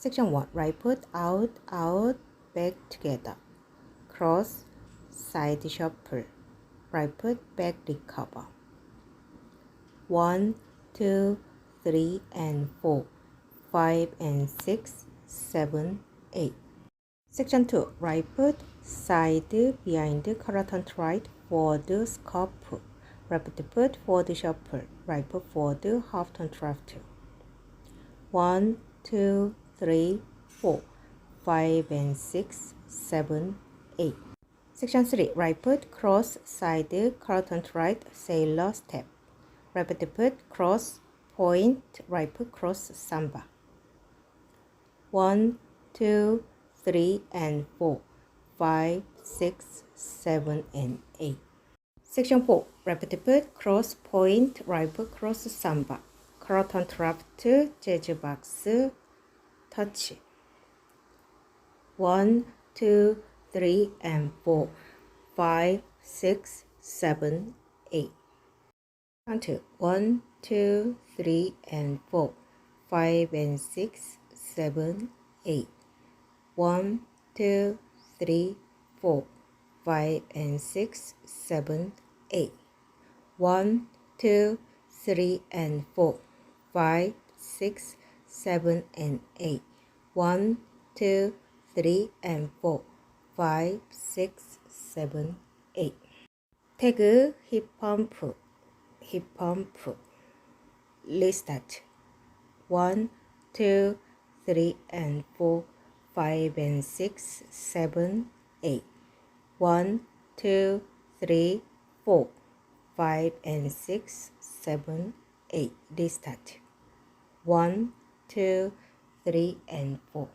Section 1. Right foot out, out, back together. Cross, side shuffle. Right foot back recover. 1, 2, 3, and 4, 5, and 6, 7, 8. Section 2. Right foot, side, behind, collar turn to right, forward, scuff. Left foot, forward shuffle. Right foot forward, half turn to left. 1, 2, 3, 4, 5, and 6, 7, 8. Section 3. Right foot, cross, side, collar turn to right, sailor step. Left foot, cross, point, right foot, cross, samba. 1, 2, 3, and 4, 5, 6, 7, and 8. Section 4. Left foot, cross, point, right foot, cross, samba. Collar turn to left, jazz box, touch. 1, 2, 3, and 4, 5, 6, 7, 8. Count 1, 2, 3, and 4, 5, and 6, 7, 8. 1, 2, 3, 4, 5, and 6, 7, 8. 1, 2, 3, and 4, 5, 6, 7, and 8. 1, 2, 3, and 4, 5, 6, 7, 8. 태그 힙 펌프, 힙 펌프. Restart. 1, 2, 3, and 4, 5, and 6, 7, 8. 1, 2, 3, 4, 5, and 6, 7, 8. Restart. 1, 2, 3, and 4.